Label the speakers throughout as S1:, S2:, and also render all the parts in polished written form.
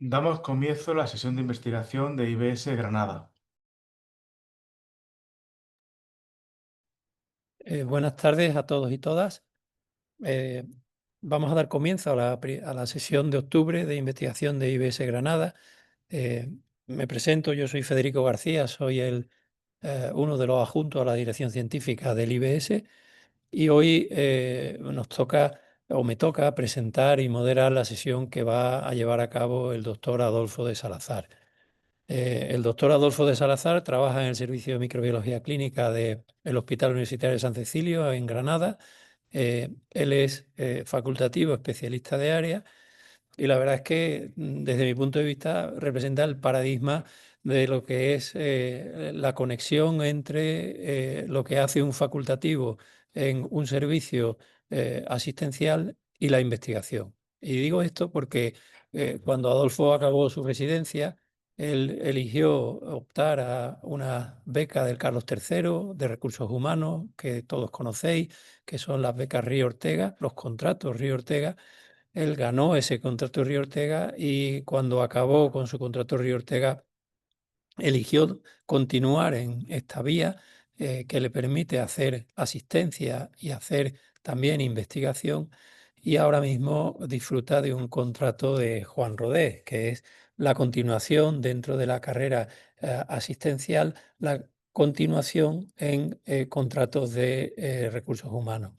S1: Damos comienzo a la sesión de investigación de IBS Granada.
S2: Buenas tardes a todos y todas. Eh, Vamos a dar comienzo a la sesión de octubre de investigación de IBS Granada. Eh, Me presento, yo soy Federico García, soy uno de los adjuntos a la dirección científica del IBS y hoy nos toca o me toca presentar y moderar la sesión que va a llevar a cabo el doctor Adolfo de Salazar. El doctor Adolfo de Salazar trabaja en el Servicio de Microbiología Clínica del Hospital Universitario de San Cecilio en Granada. Él es facultativo, especialista de área y la verdad es que desde mi punto de vista representa el paradigma de lo que es la conexión entre lo que hace un facultativo en un servicio asistencial y la investigación. Y digo esto porque cuando Adolfo acabó su residencia, él eligió optar a una beca del Carlos III de Recursos Humanos, que todos conocéis, que son las becas Río Ortega, los contratos Río Ortega. Él ganó ese contrato Río Ortega y cuando acabó con su contrato Río Ortega, eligió continuar en esta vía que le permite hacer asistencia y hacer también investigación y ahora mismo disfruta de un contrato de Juan Rodés, que es la continuación dentro de la carrera asistencial, la continuación en contratos de recursos humanos.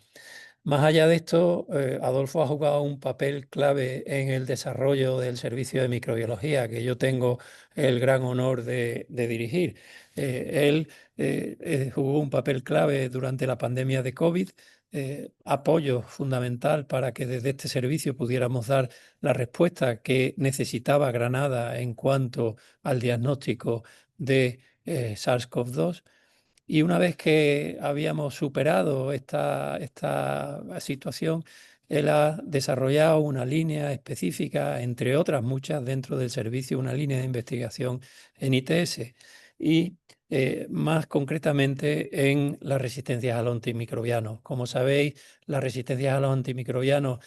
S2: Más allá de esto, Adolfo ha jugado un papel clave en el desarrollo del servicio de microbiología que yo tengo el gran honor de dirigir. Él jugó un papel clave durante la pandemia de COVID, apoyo fundamental para que desde este servicio pudiéramos dar la respuesta que necesitaba Granada en cuanto al diagnóstico de SARS-CoV-2. Y una vez que habíamos superado esta situación, él ha desarrollado una línea específica, entre otras muchas, dentro del servicio, una línea de investigación en ITS y más concretamente en las resistencias a los antimicrobianos. Como sabéis, las resistencias a los antimicrobianos,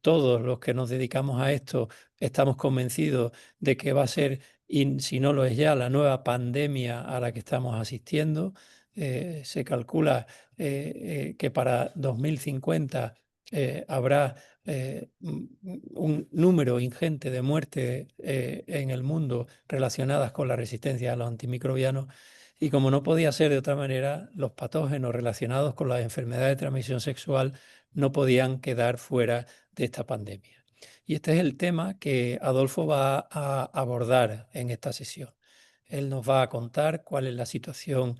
S2: todos los que nos dedicamos a esto, estamos convencidos de que va a ser, y si no lo es ya, la nueva pandemia a la que estamos asistiendo. Se calcula que para 2050 habrá un número ingente de muertes en el mundo relacionadas con la resistencia a los antimicrobianos. Y como no podía ser de otra manera, los patógenos relacionados con las enfermedades de transmisión sexual no podían quedar fuera de esta pandemia. Y este es el tema que Adolfo va a abordar en esta sesión. Él nos va a contar cuál es la situación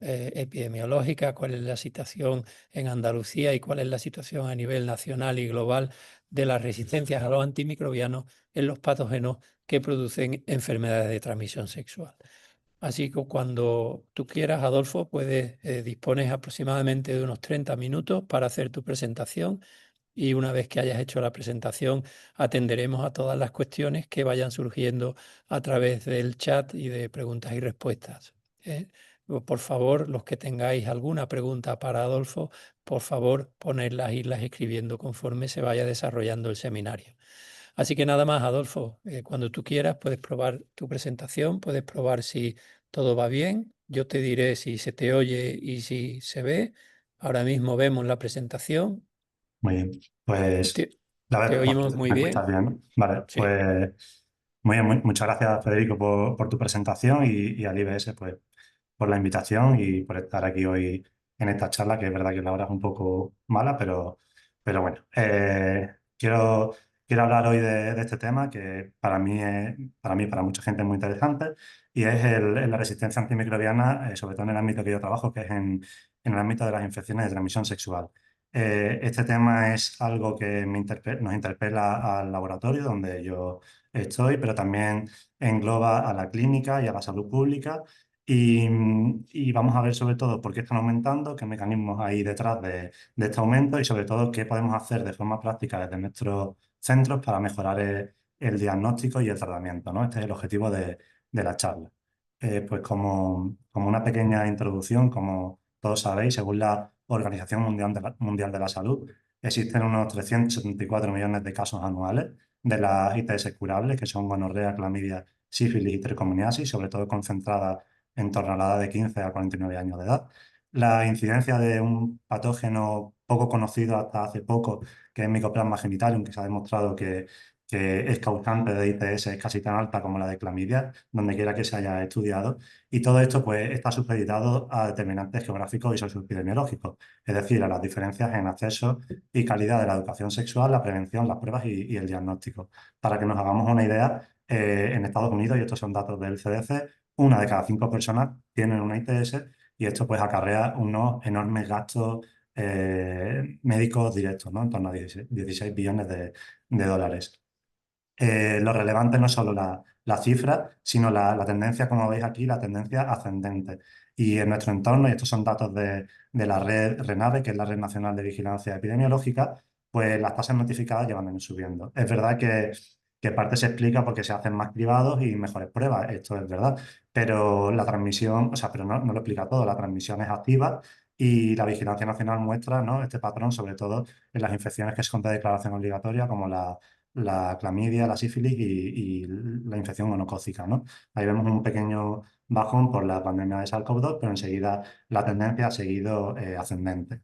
S2: epidemiológica, cuál es la situación en Andalucía y cuál es la situación a nivel nacional y global de las resistencias a los antimicrobianos en los patógenos que producen enfermedades de transmisión sexual. Así que cuando tú quieras, Adolfo, dispones aproximadamente de unos 30 minutos para hacer tu presentación y una vez que hayas hecho la presentación, atenderemos a todas las cuestiones que vayan surgiendo a través del chat y de preguntas y respuestas. ¿Eh? Por favor, los que tengáis alguna pregunta para Adolfo, por favor, ponedlas, irlas escribiendo conforme se vaya desarrollando el seminario. Así que nada más, Adolfo, cuando tú quieras puedes probar tu presentación, puedes probar si todo va bien. Yo te diré si se te oye y si se ve. Ahora mismo vemos la presentación.
S3: Muy bien, pues,
S2: Te,
S3: a
S2: te
S3: ver,
S2: oímos muy
S3: ¿me escuchas
S2: bien.
S3: bien, no? Vale,
S2: Sí.
S3: pues, muy bien, muchas gracias, Federico, por tu presentación y al IBS, pues, por la invitación y por estar aquí hoy en esta charla, que es verdad que la hora es un poco mala, pero bueno, quiero hablar hoy de este tema que para para mucha gente es muy interesante y es la resistencia antimicrobiana, sobre todo en el ámbito que yo trabajo, que es en el ámbito de las infecciones de transmisión sexual. Este tema es algo que nos interpela al laboratorio donde yo estoy, pero también engloba a la clínica y a la salud pública. Y vamos a ver sobre todo por qué están aumentando, qué mecanismos hay detrás de este aumento y sobre todo qué podemos hacer de forma práctica desde nuestros centros para mejorar el diagnóstico y el tratamiento, ¿no? Este es el objetivo de la charla. Pues como una pequeña introducción, como todos sabéis, según la Organización Mundial de la Salud, existen unos 374 millones de casos anuales de las ITS curables, que son gonorrea, clamidia, sífilis y tricomoniasis, sobre todo concentradas en torno a la edad de 15 a 49 años de edad. La incidencia de un patógeno poco conocido hasta hace poco, que es Mycoplasma genitalium, que se ha demostrado que es causante de ITS casi tan alta como la de clamidia, donde quiera que se haya estudiado. Y todo esto pues, está supeditado a determinantes geográficos y socioepidemiológicos, es decir, a las diferencias en acceso y calidad de la educación sexual, la prevención, las pruebas y el diagnóstico. Para que nos hagamos una idea, en Estados Unidos, y estos son datos del CDC, una de cada 5 personas tienen una ITS y esto pues acarrea unos enormes gastos médicos directos, ¿no? En torno a 16 billones de dólares. Lo relevante no es solo la cifra, sino la tendencia, como veis aquí, la tendencia ascendente. Y en nuestro entorno, y estos son datos de la red RENAVE, que es la Red Nacional de Vigilancia Epidemiológica, pues las tasas notificadas llevan subiendo. Es verdad que parte se explica porque se hacen más cribados y mejores pruebas, esto es verdad, pero la transmisión, o sea, pero no lo explica todo, la transmisión es activa y la Vigilancia Nacional muestra, ¿no?, este patrón, sobre todo en las infecciones que son de declaración obligatoria, como la clamidia, la sífilis y la infección gonocócica, ¿no? Ahí vemos un pequeño bajón por la pandemia de SARS-CoV-2, pero enseguida la tendencia ha seguido ascendente.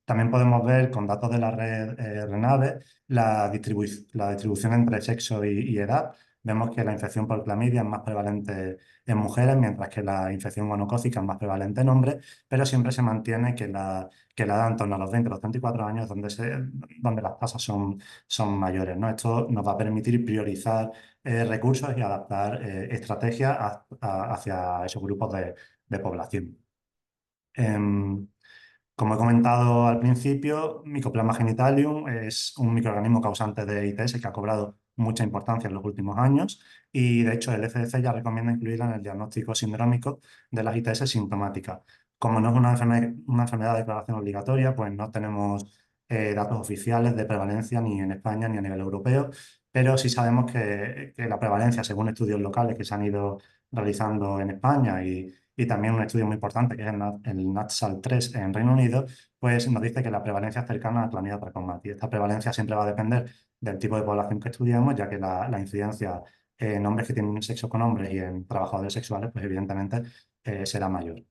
S3: También podemos ver con datos de la red RENAVE la distribución entre sexo y edad. Vemos que la infección por clamidia es más prevalente en mujeres, mientras que la infección gonocócica es más prevalente en hombres, pero siempre se mantiene que la edad en torno a los 20 a los 34 años donde las tasas son mayores, ¿no? Esto nos va a permitir priorizar recursos y adaptar estrategias hacia esos grupos de población. Em, Como he comentado al principio, Mycoplasma genitalium es un microorganismo causante de ITS que ha cobrado mucha importancia en los últimos años y de hecho el CDC ya recomienda incluirla en el diagnóstico sindrómico de las ITS sintomáticas. Como no es una enfermedad de declaración obligatoria, pues no tenemos datos oficiales de prevalencia ni en España ni a nivel europeo, pero sí sabemos que la prevalencia, según estudios locales que se han ido realizando en España y también un estudio muy importante que es el NATSAL-3 en Reino Unido, pues nos dice que la prevalencia es cercana a Chlamydia trachomatis. Esta prevalencia siempre va a depender del tipo de población que estudiamos, ya que la incidencia en hombres que tienen sexo con hombres y en trabajadores sexuales, pues evidentemente será mayor.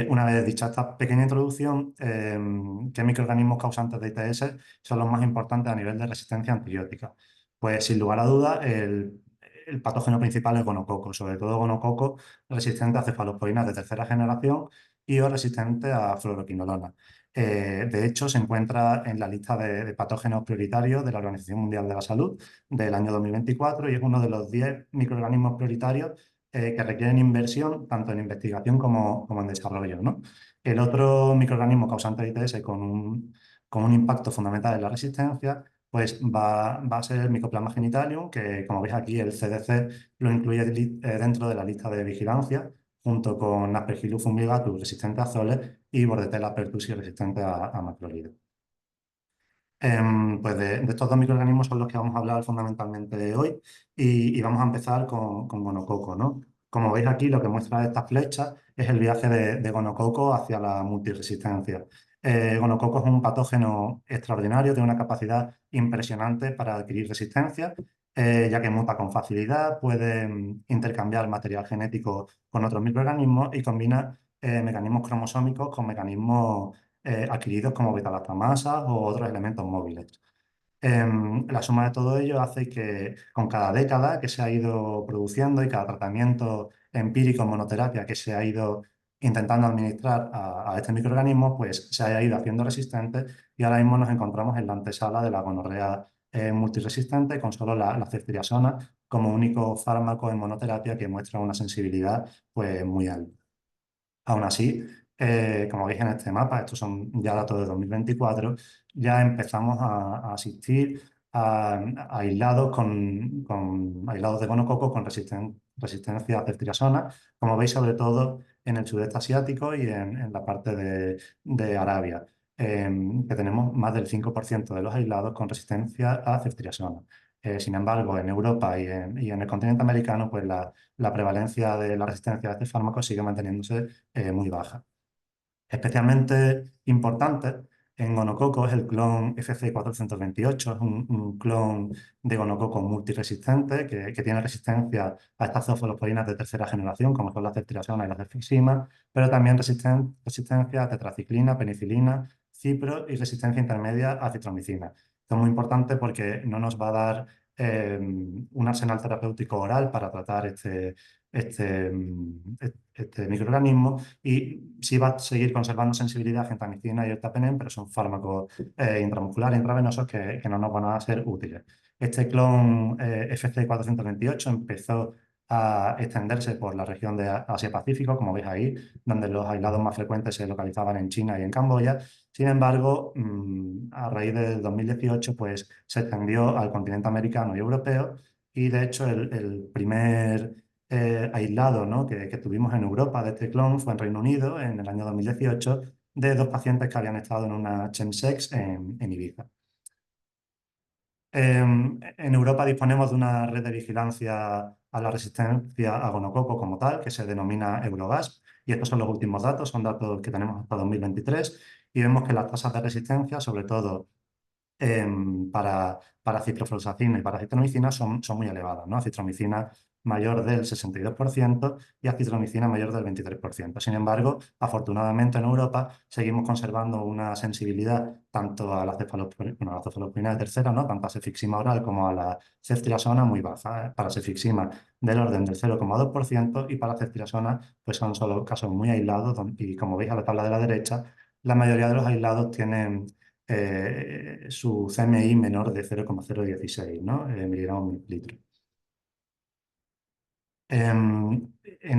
S3: Una vez dicha esta pequeña introducción, ¿qué microorganismos causantes de ITS son los más importantes a nivel de resistencia antibiótica? Pues sin lugar a dudas, el patógeno principal es gonococo, sobre todo gonococo resistente a cefalosporinas de tercera generación y o resistente a fluoroquinolona. De hecho, se encuentra en la lista de patógenos prioritarios de la Organización Mundial de la Salud del año 2024 y es uno de los 10 microorganismos prioritarios que requieren inversión tanto en investigación como en desarrollo, ¿no? El otro microorganismo causante de ITS con un impacto fundamental en la resistencia pues va a ser el Mycoplasma genitalium, que como veis aquí el CDC lo incluye dentro de la lista de vigilancia, junto con Aspergillus fumigatus resistente a zoles y Bordetella pertussis resistente a macrolides. Pues de estos dos microorganismos son los que vamos a hablar fundamentalmente hoy y vamos a empezar con gonococo, ¿no? Como veis aquí, lo que muestra esta flecha es el viaje de gonococo hacia la multiresistencia. Gonococo es un patógeno extraordinario, tiene una capacidad impresionante para adquirir resistencia, ya que muta con facilidad, puede intercambiar material genético con otros microorganismos y combina mecanismos cromosómicos con mecanismos adquiridos como beta-lactamasas o otros elementos móviles. La suma de todo ello hace que con cada década que se ha ido produciendo y cada tratamiento empírico en monoterapia que se ha ido intentando administrar a este microorganismo, pues se haya ido haciendo resistente y ahora mismo nos encontramos en la antesala de la gonorrea multiresistente con solo la ceftriaxona como único fármaco en monoterapia que muestra una sensibilidad pues muy alta. Aún así, como veis en este mapa, estos son ya datos de 2024, ya empezamos a asistir a aislados, aislados de gonococo con resistencia a ceftriaxona, como veis sobre todo en el sudeste asiático y en la parte de Arabia, que tenemos más del 5% de los aislados con resistencia a ceftriaxona. Sin embargo, en Europa y en el continente americano, pues la prevalencia de la resistencia a este fármaco sigue manteniéndose muy baja. Especialmente importante en gonococo es el clon FC428, es un clon de gonococo multiresistente que tiene resistencia a estas cefalosporinas de tercera generación, como son la ceftriaxona y la cefixima, pero también resistencia a tetraciclina, penicilina, cipro y resistencia intermedia a citromicina. Esto es muy importante porque no nos va a dar un arsenal terapéutico oral para tratar este microorganismo y sí va a seguir conservando sensibilidad a gentamicina y ertapenem, pero son fármacos intramusculares, intravenosos que no nos van a ser útiles. Este clon FC428 empezó a extenderse por la región de Asia-Pacífico, como veis ahí, donde los aislados más frecuentes se localizaban en China y en Camboya. Sin embargo, a raíz del 2018, pues, se extendió al continente americano y europeo y, de hecho, el primer aislado, ¿no?, que tuvimos en Europa de este clon fue en Reino Unido en el año 2018 de 2 pacientes que habían estado en una chemsex en Ibiza. En Europa disponemos de una red de vigilancia a la resistencia a gonococo como tal, que se denomina Eurogasp, y estos son los últimos datos, son datos que tenemos hasta 2023, y vemos que las tasas de resistencia, sobre todo para ciprofloxacina y para citromicina, son muy elevadas, ¿no? Citromicina mayor del 62% y acitromicina mayor del 23%. Sin embargo, afortunadamente en Europa seguimos conservando una sensibilidad tanto a la cefalosporina de tercera, ¿no?, tanto a cefixima oral como a la ceftriaxona muy baja, ¿eh? Para cefixima del orden del 0,2% y para ceftriaxona pues son solo casos muy aislados y, como veis a la tabla de la derecha, la mayoría de los aislados tienen su CMI menor de 0,016, ¿no? Miligramos por litro. En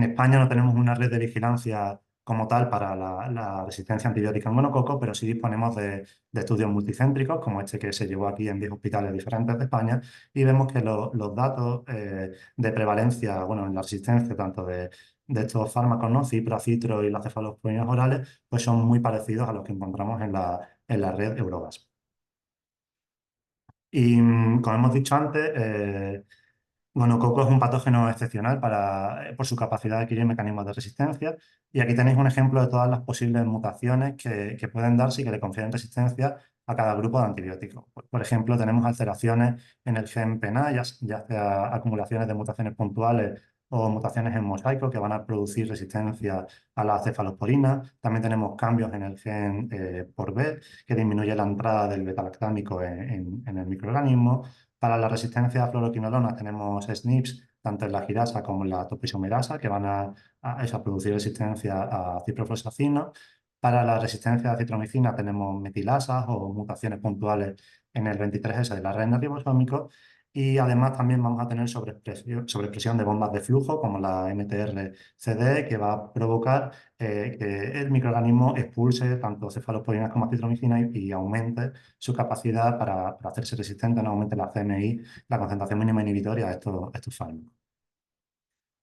S3: España no tenemos una red de vigilancia como tal para la resistencia antibiótica en monococo, pero sí disponemos de estudios multicéntricos, como este que se llevó aquí en 10 hospitales diferentes de España, y vemos que los datos de prevalencia, bueno, en la resistencia tanto de estos fármacos, ¿no?, cipro, citro y las cefalosporinas orales, pues son muy parecidos a los que encontramos en la red Eurogas. Y como hemos dicho antes, gonococo es un patógeno excepcional por su capacidad de adquirir mecanismos de resistencia. Y aquí tenéis un ejemplo de todas las posibles mutaciones que pueden darse y que le confieren resistencia a cada grupo de antibióticos. Por ejemplo, tenemos alteraciones en el gen PNA, ya sea acumulaciones de mutaciones puntuales o mutaciones en mosaico que van a producir resistencia a la cefalosporina. También tenemos cambios en el gen por B, que disminuye la entrada del betalactámico en el microorganismo. Para la resistencia a fluoroquinolonas tenemos SNPs, tanto en la girasa como en la topoisomerasa, que van a producir resistencia a ciprofloxacino. Para la resistencia a citromicina tenemos metilasas o mutaciones puntuales en el 23S del ARN ribosómico. Y además también vamos a tener sobreexpresión de bombas de flujo, como la MTR-CD, que va a provocar que el microorganismo expulse tanto cefalosporinas como citromicina y aumente su capacidad para hacerse resistente, no aumente la CMI, la concentración mínima inhibitoria a estos fármacos.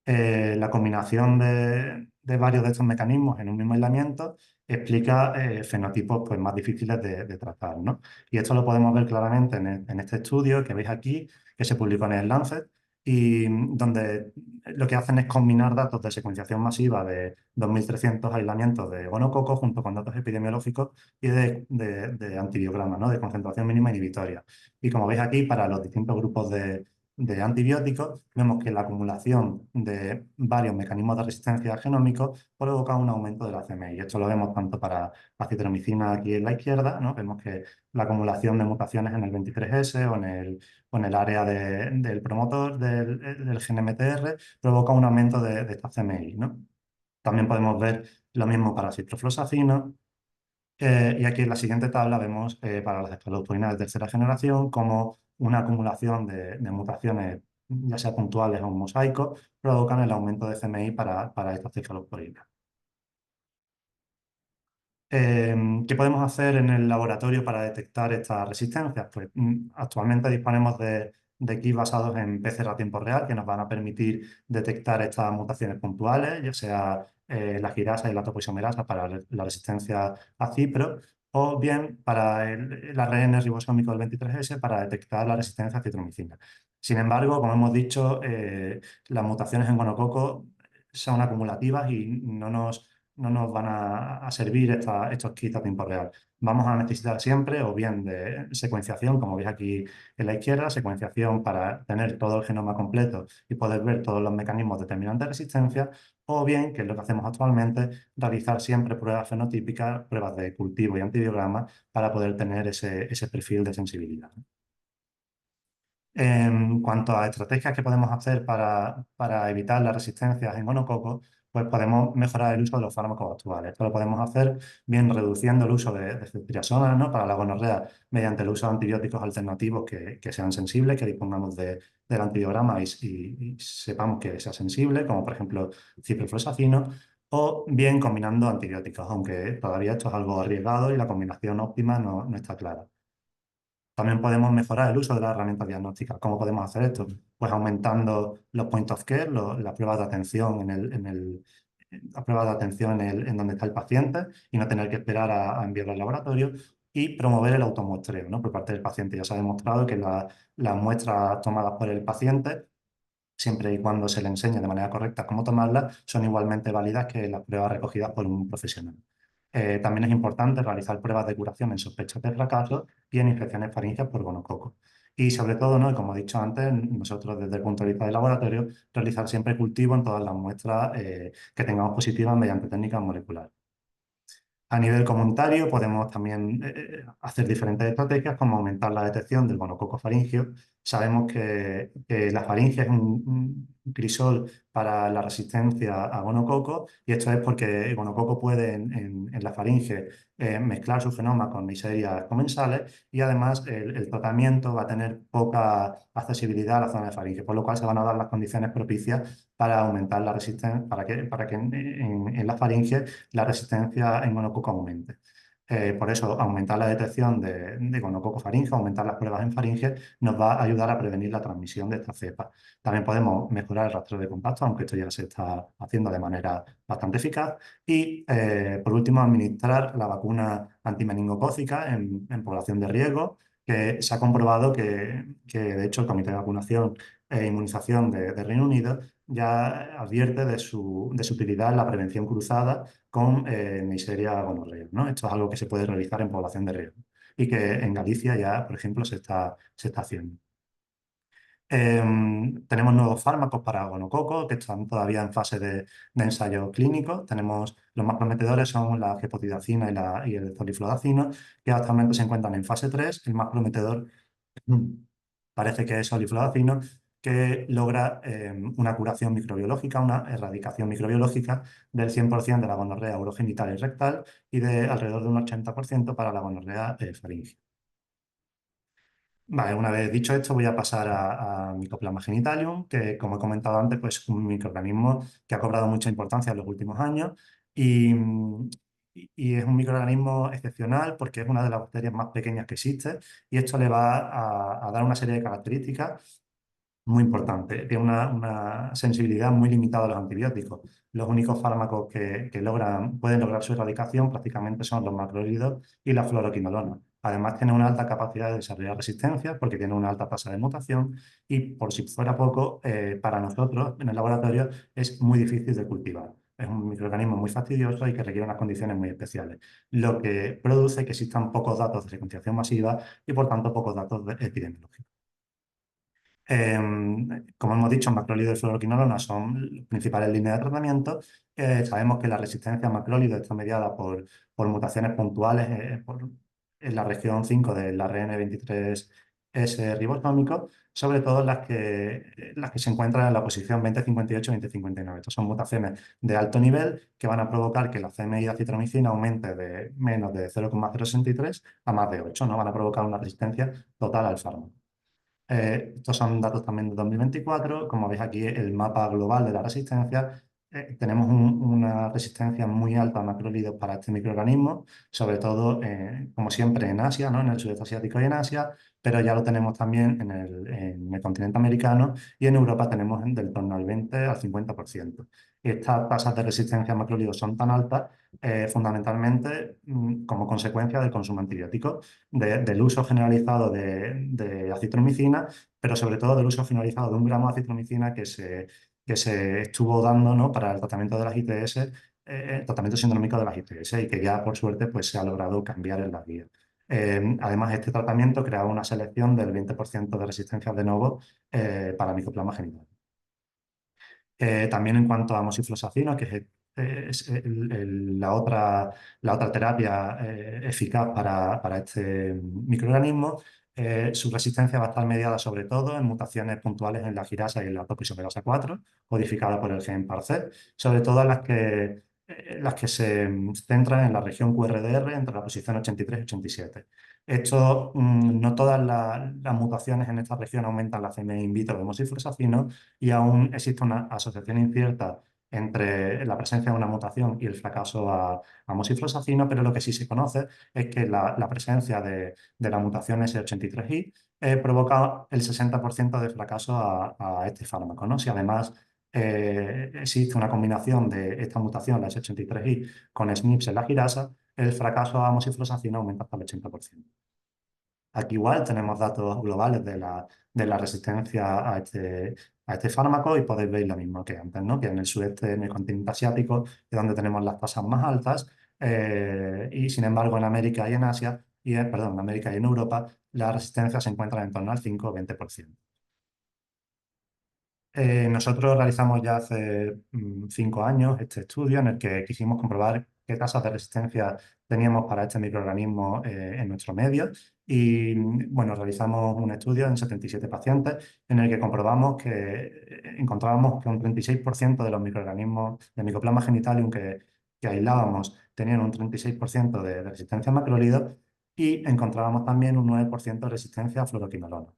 S3: La combinación de varios de estos mecanismos en un mismo aislamiento explica fenotipos pues, más difíciles de tratar, ¿no? Y esto lo podemos ver claramente en este estudio que veis aquí, que se publicó en el Lancet, y donde lo que hacen es combinar datos de secuenciación masiva de 2.300 aislamientos de gonococo junto con datos epidemiológicos y de antibiograma, ¿no?, de concentración mínima inhibitoria. Y como veis aquí, para los distintos grupos de antibióticos, vemos que la acumulación de varios mecanismos de resistencia genómicos provoca un aumento de la CMI. Esto lo vemos tanto para la citromicina aquí en la izquierda, ¿no? Vemos que la acumulación de mutaciones en el 23S o en el área del promotor del gen MTR provoca un aumento de esta CMI, ¿no? También podemos ver lo mismo para ciprofloxacino. Y aquí en la siguiente tabla vemos para las cefalosporinas de tercera generación como una acumulación de mutaciones, ya sea puntuales o un mosaico, provocan el aumento de CMI para estas cefalosporinas. ¿Qué podemos hacer en el laboratorio para detectar estas resistencias? Pues actualmente disponemos de kits basados en PCR a tiempo real que nos van a permitir detectar estas mutaciones puntuales, ya sea la girasa y la topoisomerasa para la resistencia a cipro, o bien para el ARN ribosómico del 23S para detectar la resistencia a citromicina. Sin embargo, como hemos dicho, las mutaciones en gonococo son acumulativas y no nos no nos van a servir estos kits a tiempo real. Vamos a necesitar siempre o bien de secuenciación, como veis aquí en la izquierda, secuenciación para tener todo el genoma completo y poder ver todos los mecanismos determinantes de resistencia, o bien, que es lo que hacemos actualmente, realizar siempre pruebas fenotípicas, pruebas de cultivo y antibiogramas para poder tener ese perfil de sensibilidad. En cuanto a estrategias que podemos hacer para evitar las resistencias en gonococo, pues podemos mejorar el uso de los fármacos actuales. Esto lo podemos hacer bien reduciendo el uso de ceftriaxona, ¿no?, para la gonorrea mediante el uso de antibióticos alternativos que sean sensibles, que dispongamos del antibiograma y sepamos que sea sensible, como por ejemplo ciprofloxacino, o bien combinando antibióticos, aunque todavía esto es algo arriesgado y la combinación óptima no está clara. También podemos mejorar el uso de las herramientas diagnósticas. ¿Cómo podemos hacer esto? Pues aumentando los point of care, las pruebas de atención las pruebas de atención en donde está el paciente y no tener que esperar a enviarlo al laboratorio, y promover el automuestreo, ¿no?, por parte del paciente. Ya se ha demostrado que las muestras tomadas por el paciente, siempre y cuando se le enseñe de manera correcta cómo tomarlas, son igualmente válidas que las pruebas recogidas por un profesional. También es importante realizar pruebas de curación en sospechas de fracaso y en infecciones faríngeas por gonococo. Y sobre todo, ¿no?, como he dicho antes, nosotros desde el punto de vista del laboratorio, realizar siempre cultivo en todas las muestras que tengamos positivas mediante técnicas moleculares. A nivel comunitario podemos también hacer diferentes estrategias, como aumentar la detección del gonococo faríngeo. Sabemos que la faringe es un crisol para la resistencia a gonococo, y esto es porque el gonococo puede en la faringe mezclar su genoma con Neisseria comensales, y además el tratamiento va a tener poca accesibilidad a la zona de faringe, por lo cual se van a dar las condiciones propicias para aumentar la resistencia, para que en la faringe la resistencia en gonococo aumente. Por eso, aumentar la detección de gonococo faringe, aumentar las pruebas en faringe, nos va a ayudar a prevenir la transmisión de esta cepa. También podemos mejorar el rastreo de contacto, aunque esto ya se está haciendo de manera bastante eficaz. Y, por último, administrar la vacuna antimeningocócica en población de riesgo, que se ha comprobado de hecho, el Comité de Vacunación e Inmunización de Reino Unido ya advierte de su utilidad en la prevención cruzada con Neisseria gonorrea, ¿no? Esto es algo que se puede realizar en población de riesgo y que en Galicia ya, por ejemplo, se está haciendo. Tenemos nuevos fármacos para gonococo que están todavía en fase de ensayo clínico. Tenemos los más prometedores, son la gepotidacina y el zoliflodacino, que actualmente se encuentran en fase 3. El más prometedor parece que es soliflodacino, que logra una curación microbiológica, una erradicación microbiológica del 100% de la gonorrea urogenital y rectal, y de alrededor de un 80% para la gonorrea faríngea. Vale, una vez dicho esto, voy a pasar a Mycoplasma genitalium, que, como he comentado antes, pues es un microorganismo que ha cobrado mucha importancia en los últimos años, y es un microorganismo excepcional porque es una de las bacterias más pequeñas que existe, y esto le va a dar una serie de características muy importante. Tiene una sensibilidad muy limitada a los antibióticos. Los únicos fármacos que pueden lograr su erradicación prácticamente son los macrólidos y la fluoroquinolona. Además, tiene una alta capacidad de desarrollar resistencia porque tiene una alta tasa de mutación, y, por si fuera poco, para nosotros en el laboratorio es muy difícil de cultivar. Es un microorganismo muy fastidioso y que requiere unas condiciones muy especiales, lo que produce que existan pocos datos de secuenciación masiva y, por tanto, pocos datos epidemiológicos. Como hemos dicho, macrólidos y fluoroquinolona son las principales líneas de tratamiento. Sabemos que la resistencia a macrólidos está mediada por mutaciones puntuales en la región 5 del ARN 23S ribosómico, sobre todo las que se encuentran en la posición 2058-2059. Estas son mutaciones de alto nivel que van a provocar que la CMI de acitromicina aumente de menos de 0,063 a más de 8, ¿no? Van a provocar una resistencia total al fármaco. Estos son datos también de 2024. Como veis aquí, el mapa global de la resistencia. Tenemos una resistencia muy alta a macrólidos para este microorganismo, sobre todo, como siempre, en Asia, ¿no?, en el sudeste asiático y en Asia, pero ya lo tenemos también en el continente americano, y en Europa tenemos del torno al 20 al 50%. Estas tasas de resistencia a macrólidos son tan altas fundamentalmente como consecuencia del consumo antibiótico, del uso generalizado de acitromicina, pero sobre todo del uso generalizado de 1 gramo de acitromicina que se estuvo dando, ¿no?, para el tratamiento de las ITS tratamiento sindrómico de las IPS y que ya por suerte pues, se ha logrado cambiar en las guías. Además, este tratamiento creaba una selección del 20% de resistencias de novo para micoplasma genital. También en cuanto a mosiflosacino, que es la otra terapia eficaz para este microorganismo, su resistencia va a estar mediada sobre todo en mutaciones puntuales en la girasa y en la topoisomerasa 4, codificada por el gen PARC, sobre todo las que se centran en la región QRDR entre la posición 83 y 87. Esto, no todas las mutaciones en esta región aumentan la CME in vitro de mosiflosacino, y aún existe una asociación incierta entre la presencia de una mutación y el fracaso a mosiflosacino, pero lo que sí se conoce es que la presencia de la mutación S83I provoca el 60% de fracaso a este fármaco, ¿no? Si además existe una combinación de esta mutación, la S83I, con SNPs en la girasa, el fracaso a mosiflosacino aumenta hasta el 80%. Aquí igual tenemos datos globales de la resistencia a este fármaco y podéis ver lo mismo que antes, ¿no? Que en el sureste, en el continente asiático, es donde tenemos las tasas más altas, y sin embargo en América y en Asia, perdón, en América y en Europa, la resistencia se encuentra en torno al 5 o 20%. Nosotros realizamos ya hace 5 años este estudio en el que quisimos comprobar qué tasas de resistencia teníamos para este microorganismo en nuestro medio y bueno, realizamos un estudio en 77 pacientes en el que comprobamos que encontrábamos que un 36% de los microorganismos de Mycoplasma genitalium que aislábamos tenían un 36% de resistencia a macrólidos y encontrábamos también un 9% de resistencia a fluoroquinolona.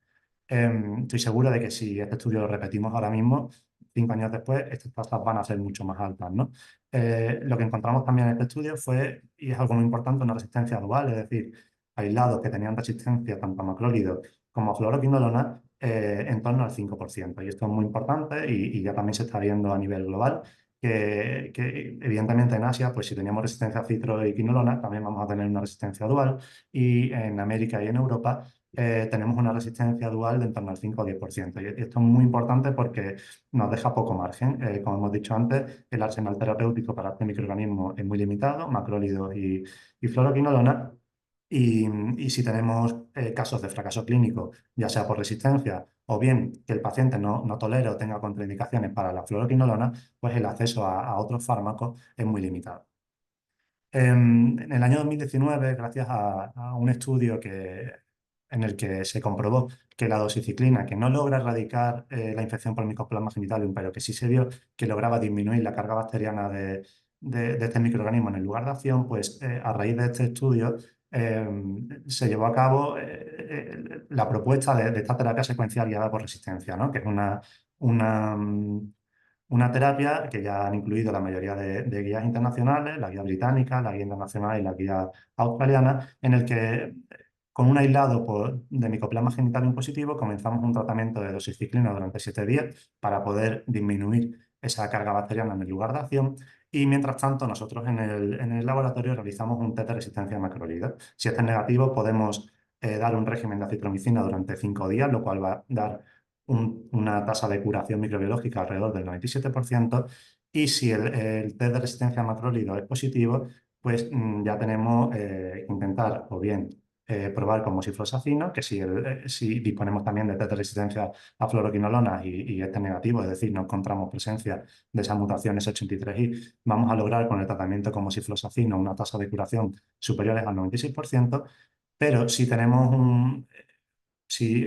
S3: Estoy seguro de que si este estudio lo repetimos ahora mismo, 5 años después, estas tasas van a ser mucho más altas, ¿no? Lo que encontramos también en este estudio fue, y es algo muy importante, una resistencia dual, es decir, aislados que tenían resistencia tanto a macrólidos como a fluoroquinolona en torno al 5%. Y esto es muy importante y ya también se está viendo a nivel global que evidentemente en Asia, pues si teníamos resistencia a citro y quinolona, también vamos a tener una resistencia dual, y en América y en Europa tenemos una resistencia dual de en torno al 5 o 10%. Y esto es muy importante porque nos deja poco margen. Como hemos dicho antes, el arsenal terapéutico para este microorganismo es muy limitado, macrólidos y fluoroquinolona. Y si tenemos casos de fracaso clínico, ya sea por resistencia o bien que el paciente no tolere o tenga contraindicaciones para la fluoroquinolona, pues el acceso a otros fármacos es muy limitado. En el año 2019, gracias a un estudio en el que se comprobó que la doxiciclina, que no logra erradicar la infección por Mycoplasma genitalium, pero que sí se vio que lograba disminuir la carga bacteriana de este microorganismo en el lugar de acción, pues a raíz de este estudio se llevó a cabo la propuesta de esta terapia secuencial guiada por resistencia, ¿no? Que es una, mm, una terapia que ya han incluido la mayoría de guías internacionales, la guía británica, la guía internacional y la guía australiana, en el que con un aislado de Mycoplasma genitalium positivo comenzamos un tratamiento de doxiciclina durante 7 días para poder disminuir esa carga bacteriana en el lugar de acción. Y mientras tanto, nosotros en el laboratorio realizamos un test de resistencia a macrólidos. Si este es negativo, podemos dar un régimen de acitromicina durante 5 días, lo cual va a dar una tasa de curación microbiológica alrededor del 97%, y si el test de resistencia a macrólidos es positivo, pues ya tenemos que intentar o bien probar con mosiflosacino, que si disponemos también de test de resistencia a fluoroquinolona y este es negativo, es decir, no encontramos presencia de esa mutación S83I, vamos a lograr con el tratamiento con mosiflosacino una tasa de curación superiores al 96%, pero si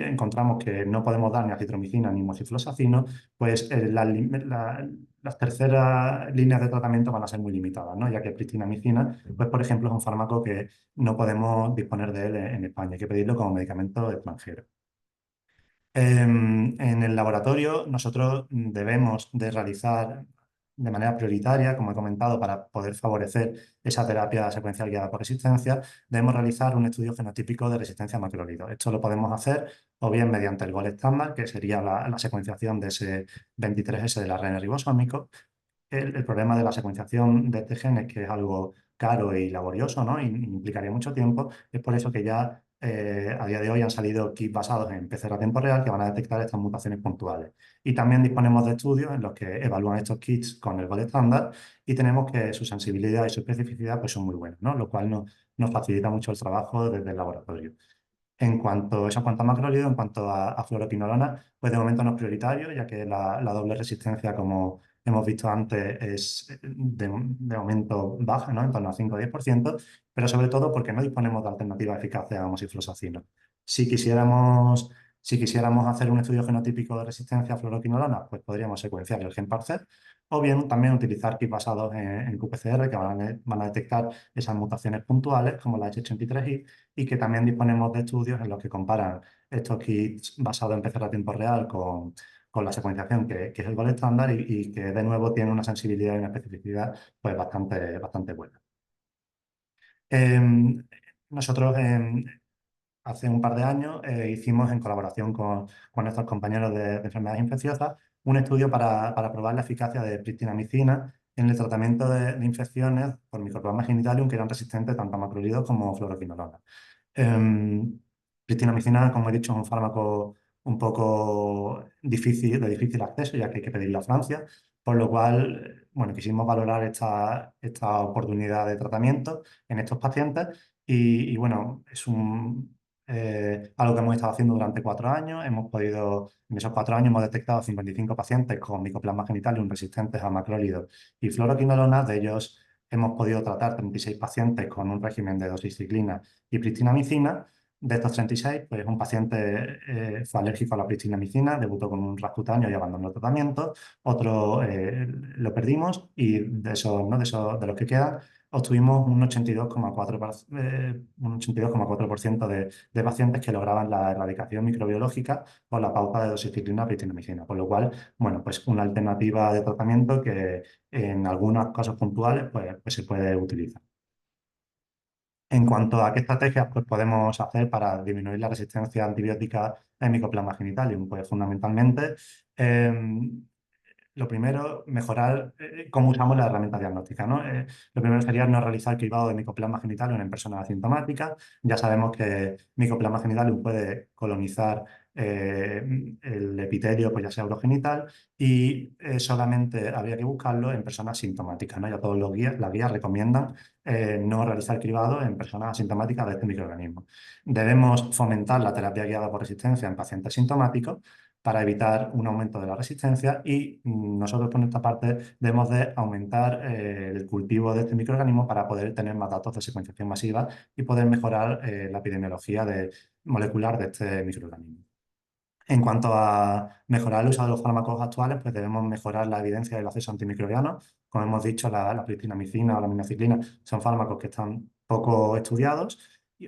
S3: encontramos que no podemos dar ni acitromicina ni mosiflosacino, pues las terceras líneas de tratamiento van a ser muy limitadas, ¿no? Ya que pristinamicina, pues por ejemplo, es un fármaco que no podemos disponer de él en España, hay que pedirlo como medicamento extranjero. En el laboratorio nosotros debemos de realizar de manera prioritaria, como he comentado, para poder favorecer esa terapia secuencial guiada por resistencia, debemos realizar un estudio fenotípico de resistencia a macrólidos. Esto lo podemos hacer o bien mediante el GOL estándar, que sería la secuenciación de ese 23S del ARN ribosómico. El problema de la secuenciación de este gen es que es algo caro y laborioso, ¿no? Y implicaría mucho tiempo. Es por eso que ya a día de hoy han salido kits basados en PCR a tiempo real que van a detectar estas mutaciones puntuales. Y también disponemos de estudios en los que evalúan estos kits con el gold estándar y tenemos que su sensibilidad y su especificidad pues, son muy buenas, ¿no? Lo cual nos facilita mucho el trabajo desde el laboratorio. Eso en cuanto a macrólido, en cuanto a fluoroquinolona, pues de momento no es prioritario, ya que la doble resistencia, como hemos visto antes, es de momento baja, ¿no? En torno a 5 o 10%, pero sobre todo porque no disponemos de alternativas eficaces a amoxiflosacino. Si quisiéramos, si quisiéramos hacer un estudio genotípico de resistencia a fluoroquinolona, pues podríamos secuenciar el gen Parcer, o bien también utilizar kits basados en qPCR que van a detectar esas mutaciones puntuales, como la H83i, y que también disponemos de estudios en los que comparan estos kits basados en PCR a tiempo real con la secuenciación, que es el gold estándar, y que de nuevo tiene una sensibilidad y una especificidad pues, bastante buena. Nosotros hace un par de años hicimos en colaboración con nuestros compañeros de enfermedades infecciosas un estudio para probar la eficacia de pristinamicina en el tratamiento de infecciones por Mycoplasma genitalium que eran resistentes tanto a macrolidos como a fluoroquinolona. Pristinamicina, como he dicho, es un fármaco un poco de difícil acceso, ya que hay que pedirlo a Francia, por lo cual, bueno, quisimos valorar esta oportunidad de tratamiento en estos pacientes bueno, es algo que hemos estado haciendo durante 4 años. En esos 4 años hemos detectado 55 pacientes con Mycoplasma genitalium resistentes a macrólidos y fluoroquinolona. De ellos hemos podido tratar 36 pacientes con un régimen de doxiciclina y pristinamicina. De estos 36, pues un paciente fue alérgico a la pristinamicina, debutó con un ras cutáneo y abandonó el tratamiento. Otro lo perdimos y de los que quedan, obtuvimos un 82,4% de pacientes que lograban la erradicación microbiológica por la pauta de doxiciclina pristinamicina. Por lo cual, bueno, pues una alternativa de tratamiento que en algunos casos puntuales pues se puede utilizar. En cuanto a qué estrategias pues, podemos hacer para disminuir la resistencia antibiótica en Mycoplasma genitalium, pues fundamentalmente lo primero, mejorar cómo usamos la herramienta diagnóstica, ¿no? Lo primero sería no realizar cribado de Mycoplasma genitalium en personas asintomáticas. Ya sabemos que Mycoplasma genitalium puede colonizar el epitelio, pues ya sea urogenital, y solamente habría que buscarlo en personas sintomáticas, ¿no? Ya todos las guías recomiendan no realizar cribado en personas asintomáticas de este microorganismo. Debemos fomentar la terapia guiada por resistencia en pacientes sintomáticos para evitar un aumento de la resistencia y nosotros por nuestra parte debemos de aumentar el cultivo de este microorganismo para poder tener más datos de secuenciación masiva y poder mejorar la epidemiología molecular de este microorganismo. En cuanto a mejorar el uso de los fármacos actuales, pues debemos mejorar la evidencia del acceso antimicrobiano. Como hemos dicho, la pristinamicina o la minociclina son fármacos que están poco estudiados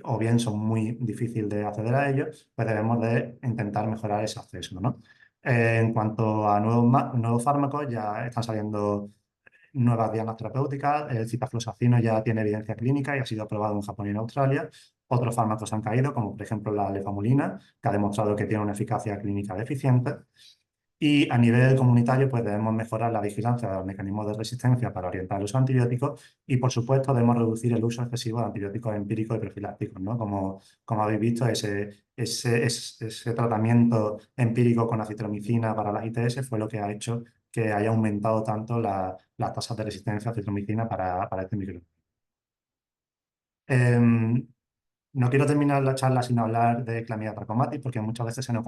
S3: o bien son muy difíciles de acceder a ellos, pues debemos de intentar mejorar ese acceso, ¿no? En cuanto a nuevos fármacos, ya están saliendo nuevas dianas terapéuticas. El ciprofloxacino ya tiene evidencia clínica y ha sido aprobado en Japón y en Australia. Otros fármacos han caído, como por ejemplo la lefamulina, que ha demostrado que tiene una eficacia clínica deficiente. Y a nivel comunitario, pues debemos mejorar la vigilancia de los mecanismos de resistencia para orientar el uso de antibióticos y, por supuesto, debemos reducir el uso excesivo de antibióticos empíricos y profilácticos, ¿no? Como habéis visto, ese tratamiento empírico con acitromicina para las ITS fue lo que ha hecho que haya aumentado tanto las tasas de resistencia a acitromicina para este microorganismo. No quiero terminar la charla sin hablar de Clamidia trachomatis, porque muchas veces se nos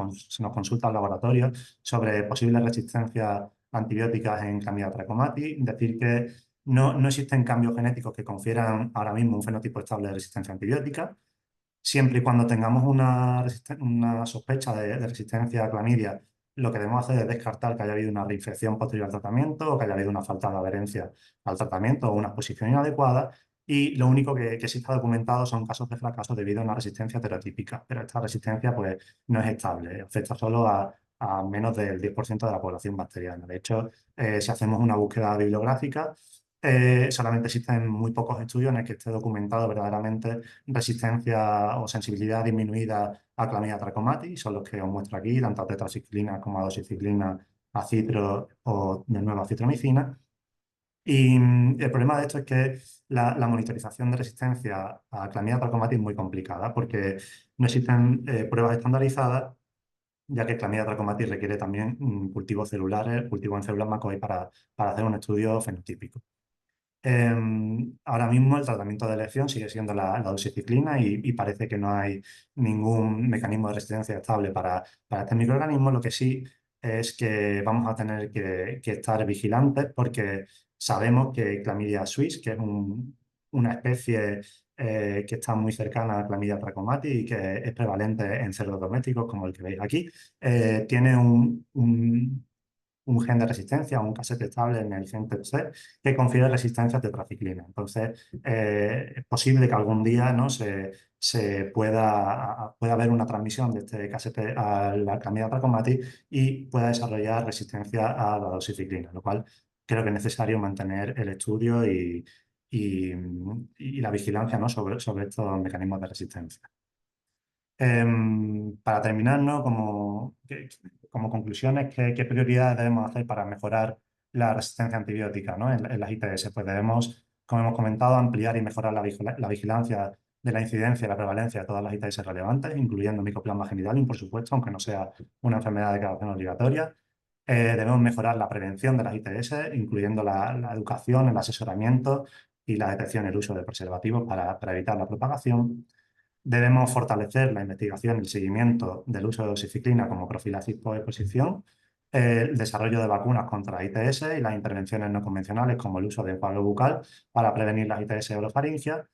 S3: consulta al laboratorio sobre posibles resistencias antibióticas en Clamidia trachomatis. Decir que no existen cambios genéticos que confieran ahora mismo un fenotipo estable de resistencia antibiótica. Siempre y cuando tengamos una sospecha de resistencia a clamidia, lo que debemos hacer es descartar que haya habido una reinfección posterior al tratamiento o que haya habido una falta de adherencia al tratamiento o una exposición inadecuada. Y lo único que sí está documentado son casos de fracaso debido a una resistencia heterotípica. Pero esta resistencia pues, no es estable, afecta solo a menos del 10% de la población bacteriana. De hecho, si hacemos una búsqueda bibliográfica, solamente existen muy pocos estudios en el que esté documentado verdaderamente resistencia o sensibilidad disminuida a Clamidia trachomatis, son los que os muestro aquí, tanto a tetraciclina como a doxiciclina, a citro o de nuevo a citromicina. Y el problema de esto es que la monitorización de resistencia a Clamidia trachomatis es muy complicada porque no existen pruebas estandarizadas, ya que Clamidia trachomatis requiere también cultivos celulares, cultivo en células MACOI para hacer un estudio fenotípico. Ahora mismo el tratamiento de elección sigue siendo la doxiciclina y parece que no hay ningún mecanismo de resistencia estable para este microorganismo. Lo que sí es que vamos a tener que estar vigilantes porque sabemos que Clamidia suis, que es una especie que está muy cercana a Clamidia trachomatis y que es prevalente en cerdos domésticos, como el que veis aquí, tiene un gen de resistencia, un casete estable en el gen TET que confiere resistencia a tetraciclina. Entonces, es posible que algún día, ¿no? se pueda haber una transmisión de este casete a la Candida trachomatis y pueda desarrollar resistencia a la doxiciclina, lo cual creo que es necesario mantener el estudio y la vigilancia, ¿no? sobre estos mecanismos de resistencia. Para terminar, ¿no? Como conclusiones, ¿qué prioridades debemos hacer para mejorar la resistencia antibiótica, ¿no? en las ITS? Pues debemos, como hemos comentado, ampliar y mejorar la vigilancia de la incidencia y la prevalencia de todas las ITS relevantes, incluyendo Mycoplasma genitalium, por supuesto, aunque no sea una enfermedad de declaración obligatoria. Debemos mejorar la prevención de las ITS, incluyendo la educación, el asesoramiento y la detección y el uso de preservativos para evitar la propagación. Debemos fortalecer la investigación y el seguimiento del uso de doxiciclina como profilaxis por-exposición, el desarrollo de vacunas contra ITS y las intervenciones no convencionales como el uso de enjuague bucal para prevenir las ITS orofaringias.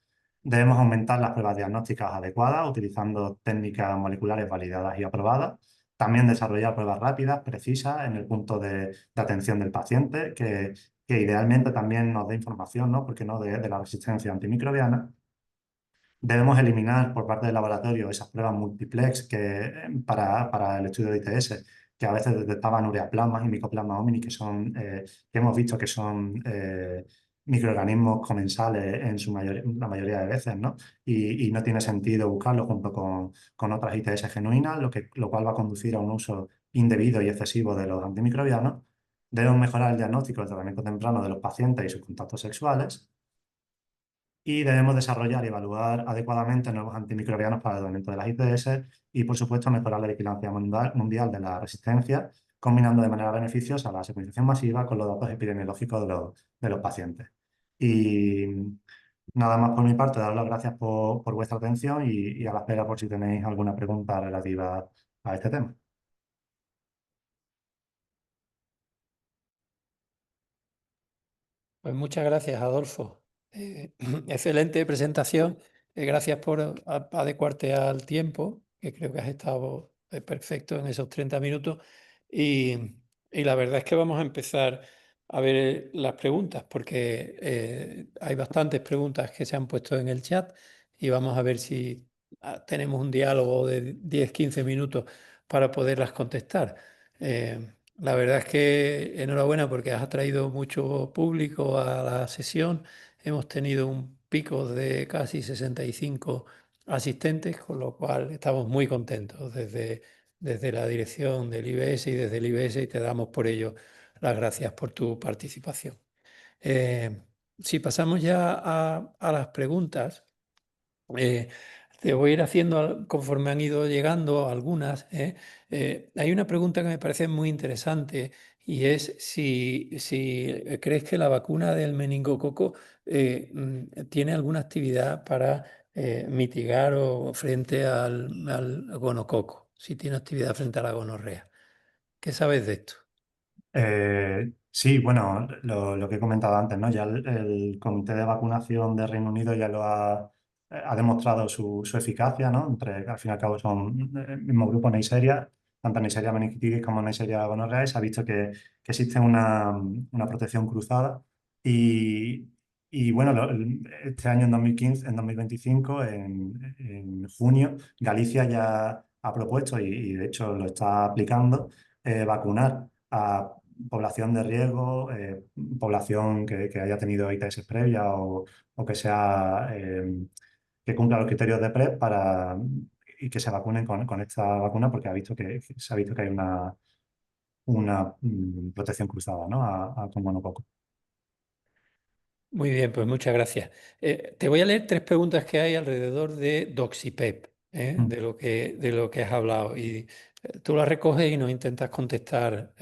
S3: Debemos aumentar las pruebas diagnósticas adecuadas utilizando técnicas moleculares validadas y aprobadas. También desarrollar pruebas rápidas, precisas, en el punto de atención del paciente, que idealmente también nos dé información, ¿no? Porque no de la resistencia antimicrobiana. Debemos eliminar por parte del laboratorio esas pruebas multiplex para el estudio de ITS, que a veces detectaban ureaplasmas y micoplasma homini, que hemos visto que son microorganismos comensales la mayoría de veces, ¿no? Y no tiene sentido buscarlo junto con otras ITS genuinas, lo cual va a conducir a un uso indebido y excesivo de los antimicrobianos. Debemos mejorar el diagnóstico y el tratamiento temprano de los pacientes y sus contactos sexuales. Y debemos desarrollar y evaluar adecuadamente nuevos antimicrobianos para el tratamiento de las ITS y, por supuesto, mejorar la vigilancia mundial de la resistencia, combinando de manera beneficiosa la secuenciación masiva con los datos epidemiológicos de los pacientes. Y nada más por mi parte, daros las gracias por vuestra atención y a la espera por si tenéis alguna pregunta relativa a este tema.
S2: Pues muchas gracias, Adolfo. Excelente presentación. Gracias por adecuarte al tiempo, que creo que has estado perfecto en esos 30 minutos. Y la verdad es que vamos a empezar a ver las preguntas, porque hay bastantes preguntas que se han puesto en el chat y vamos a ver si tenemos un diálogo de 10-15 minutos para poderlas contestar. La verdad es que enhorabuena porque has atraído mucho público a la sesión. Hemos tenido un pico de casi 65 asistentes, con lo cual estamos muy contentos desde la dirección del IBS y desde el IBS y te damos por ello las gracias por tu participación. Si pasamos ya a las preguntas. Eh, Te voy a ir haciendo conforme han ido llegando algunas. Hay una pregunta que me parece muy interesante y es si crees que la vacuna del meningococo tiene alguna actividad para mitigar o frente al gonococo, si tiene actividad frente a la gonorrea. ¿Qué sabes de esto?
S3: Sí, bueno, lo que he comentado antes, ¿no? Ya el Comité de Vacunación de Reino Unido ya ha demostrado su eficacia, ¿no? Al fin y al cabo son el mismo grupo Neisseria, tanto Neisseria meningitis como Neisseria gonorrhoeae, se ha visto que existe una protección cruzada y, y bueno, este año en 2015, en 2025, en junio, Galicia ya ha propuesto y de hecho lo está aplicando, vacunar a población de riesgo, población que haya tenido ITS previa o que cumpla los criterios de PrEP y que se vacunen con esta vacuna porque se ha visto que hay una protección cruzada, ¿no? con monococo.
S2: Muy bien, pues muchas gracias. Te voy a leer tres preguntas que hay alrededor de Doxipep,
S3: Mm,
S2: de lo que has hablado. Y tú las recoges y nos intentas contestar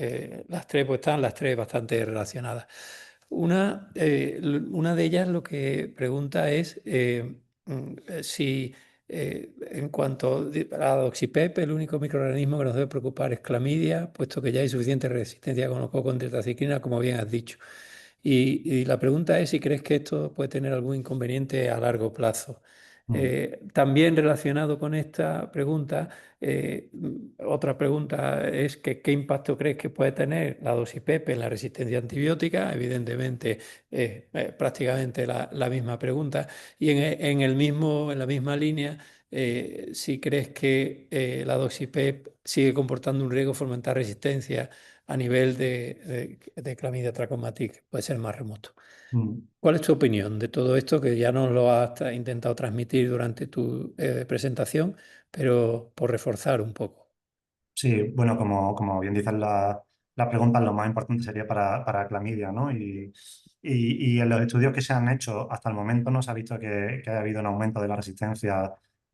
S2: las tres, pues están las tres bastante relacionadas. Una de ellas lo que pregunta es si en cuanto a Doxipep, el único microorganismo que nos debe preocupar es clamidia, puesto que ya hay suficiente resistencia con los cocos en tetraciklina, como bien has dicho. Y la pregunta es si crees que esto puede tener algún inconveniente a largo plazo.
S3: mm,
S2: También relacionado con esta pregunta, otra pregunta es que qué impacto crees que puede tener la dosis PEP en la resistencia antibiótica. Evidentemente, prácticamente la misma pregunta. Y en la misma línea, si crees que la dosis PEP sigue comportando un riesgo de fomentar resistencia a nivel de Chlamydia trachomatis, puede ser más remoto.
S3: mm.
S2: ¿Cuál es tu opinión de todo esto que ya nos lo has intentado transmitir durante tu presentación, pero por reforzar un poco?
S3: Sí, bueno, como bien dices, la pregunta lo más importante sería para clamidia, ¿no? Y en los estudios que se han hecho hasta el momento no se ha visto que haya habido un aumento de la resistencia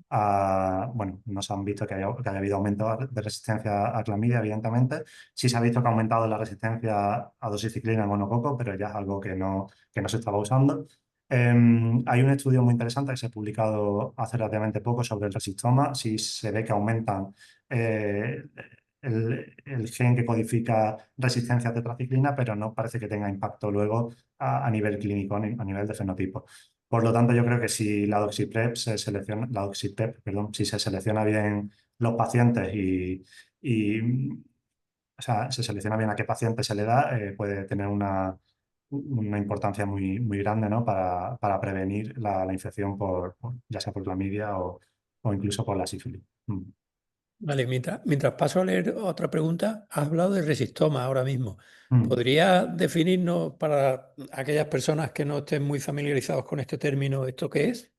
S3: bueno, no se han visto que haya habido aumento de resistencia a clamidia, evidentemente. Sí se ha visto que ha aumentado la resistencia a doxiciclina en monococo, pero ya es algo que no se estaba usando. Hay un estudio muy interesante que se ha publicado hace relativamente poco sobre el resistoma. Sí se ve que aumentan eh, el gen que codifica resistencia a tetraciclina, pero no parece que tenga impacto luego a nivel clínico, a nivel de fenotipo. Por lo tanto, yo creo que si la doxipep, perdón, si se selecciona bien los pacientes o sea, se selecciona bien a qué paciente se le da, puede tener una importancia muy, muy grande, ¿no? para prevenir la infección ya sea por clamidia o incluso por la sífilis. Mm.
S2: Vale, mientras paso a leer otra pregunta, has hablado de resistoma ahora mismo.
S3: Mm.
S2: ¿Podrías definirnos para aquellas personas que no estén muy familiarizados con este término, esto qué es?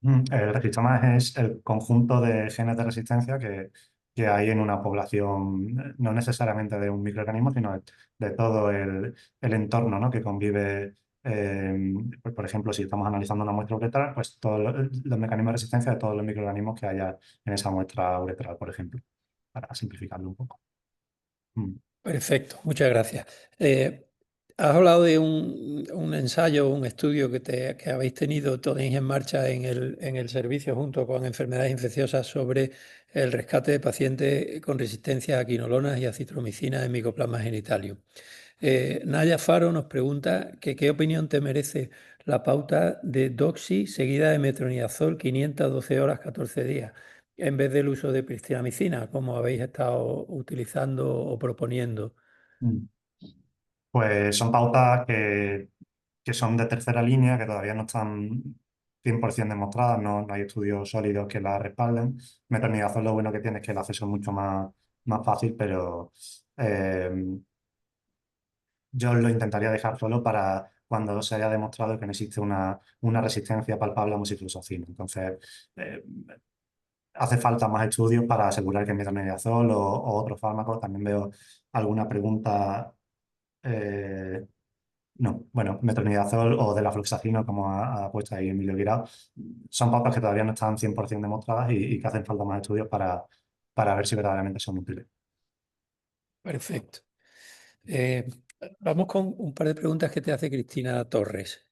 S3: El registoma es el conjunto de genes de resistencia que hay en una población, no necesariamente de un microorganismo, sino de todo el entorno, ¿no? que convive. Por ejemplo, si estamos analizando una muestra uretral, pues todos los mecanismos de resistencia de todos los microorganismos que haya en esa muestra uretral, por ejemplo, para simplificarlo un poco. Mm,
S2: Perfecto, muchas gracias. Eh, Has hablado de un ensayo, un estudio que habéis tenido, tenéis en marcha en el servicio junto con enfermedades infecciosas sobre el rescate de pacientes con resistencia a quinolonas y acitromicina en Mycoplasma genitalium. Naya Faro nos pregunta que qué opinión te merece la pauta de doxi seguida de metronidazol 512 horas 14 días, en vez del uso de pristinamicina, como habéis estado utilizando o proponiendo.
S3: mm. Pues son pautas que son de tercera línea, que todavía no están 100% demostradas, no hay estudios sólidos que la respalden. Metronidazol lo bueno que tiene es que el acceso es mucho más fácil, pero eh, yo lo intentaría dejar solo para cuando se haya demostrado que no existe una resistencia palpable a moxifloxacino. Entonces, eh, hace falta más estudios para asegurar que metronidazol o otros fármacos. También veo alguna pregunta. eh, No, bueno, metronidazol o de la fluoxacino, como ha puesto ahí Emilio Guirao, son pautas que todavía no están 100% demostradas y que hacen falta más estudios para ver si verdaderamente son útiles.
S2: Perfecto. Eh, Vamos con un par de preguntas que te hace Cristina Torres,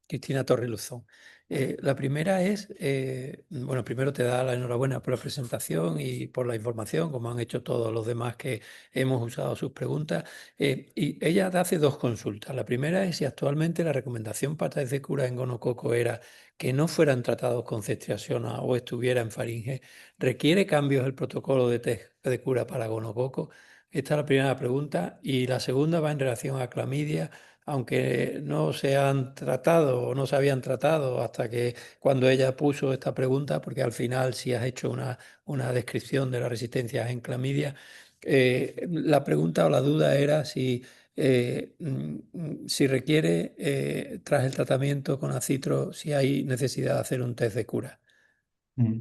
S2: Cristina Torres Luzón. La primera es, bueno, primero te da la enhorabuena por la presentación y por la información, como han hecho todos los demás que hemos usado sus preguntas. Y ella te hace dos consultas. La primera es si actualmente la recomendación para test de cura en gonococo era que no fueran tratados con cestriaxona o estuviera en faringe. ¿Requiere cambios el protocolo de test de cura para gonococo? Esta es la primera pregunta y la segunda va en relación a clamidia, aunque no se han tratado o no se habían tratado hasta que cuando ella puso esta pregunta, porque al final sí has hecho una descripción de las resistencias en clamidia. La pregunta o la duda era si requiere, tras el tratamiento con acitro, si hay necesidad de hacer un test de cura.
S3: Mm.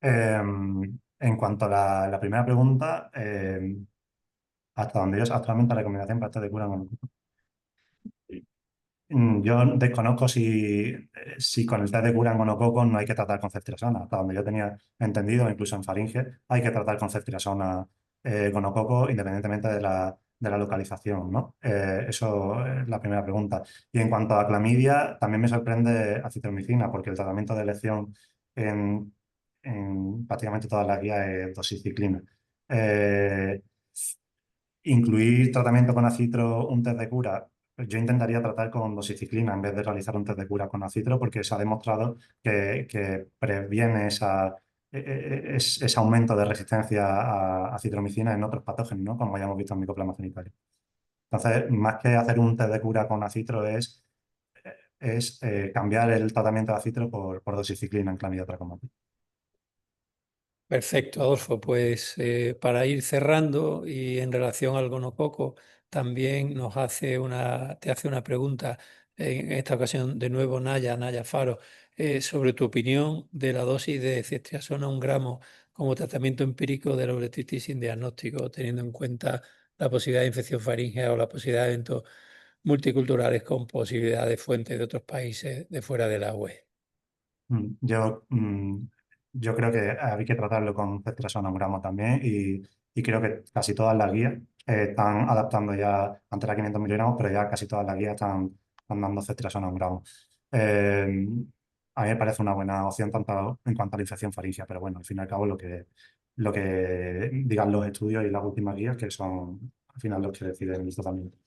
S3: En cuanto a la primera pregunta, hasta donde yo actualmente la recomendación para estar de cura Yo desconozco si con el test de cura en gonococo no hay que tratar con ceftriaxona. Hasta donde yo tenía entendido, incluso en faringe, hay que tratar con ceftriaxona gonococo independientemente de la localización, ¿no? Eso es la primera pregunta. Y en cuanto a clamidia, también me sorprende acitromicina, porque el tratamiento de elección en, en prácticamente todas las guías es doxiciclina. Eh, Incluir tratamiento con acitro, un test de cura. Yo intentaría tratar con doxiciclina en vez de realizar un test de cura con acitro porque se ha demostrado que previene ese aumento de resistencia a citromicina en otros patógenos, ¿no? Como ya hemos visto en Mycoplasma genitalium. Entonces, más que hacer un test de cura con acitro es cambiar el tratamiento de acitro por doxiciclina en clamidia trachomatis.
S2: Perfecto, Adolfo. Pues para ir cerrando y en relación al gonococo, también te hace una pregunta, en esta ocasión de nuevo Naya Faro, sobre tu opinión de la dosis de ceftriaxona 1 gramo como tratamiento empírico de la uretritis sin diagnóstico, teniendo en cuenta la posibilidad de infección faríngea o la posibilidad de eventos multiculturales con posibilidad de fuentes de otros países de fuera de la UE.
S3: Mm, Yo, mm, yo creo que hay que tratarlo con ceftriaxona un gramo también y creo que casi todas las guías están adaptando ya, antes era 500 miligramos, pero ya casi todas las guías están dando ceftriaxona un gramo. Eh, a mí me parece una buena opción tanto en cuanto a la infección faríngea, pero bueno, al fin y al cabo lo que digan los estudios y las últimas guías que son al final los que deciden el tratamiento.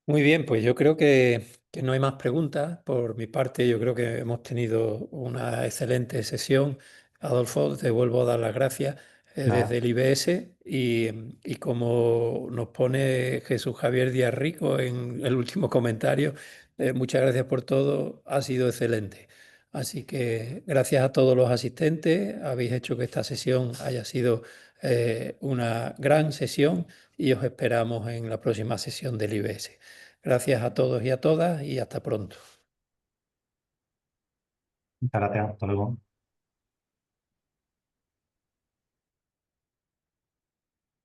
S2: Muy bien, pues yo creo que no hay más preguntas. Por mi parte, yo creo que hemos tenido una excelente sesión. Adolfo, te vuelvo a dar las gracias desde
S3: Nada,
S2: el IBS y como nos pone Jesús Javier Díaz Rico en el último comentario, muchas gracias por todo, ha sido excelente. Así que gracias a todos los asistentes, habéis hecho que esta sesión haya sido una gran sesión y os esperamos en la próxima sesión del IBS. Gracias a todos y a todas y hasta pronto.
S3: muchas gracias, hasta luego.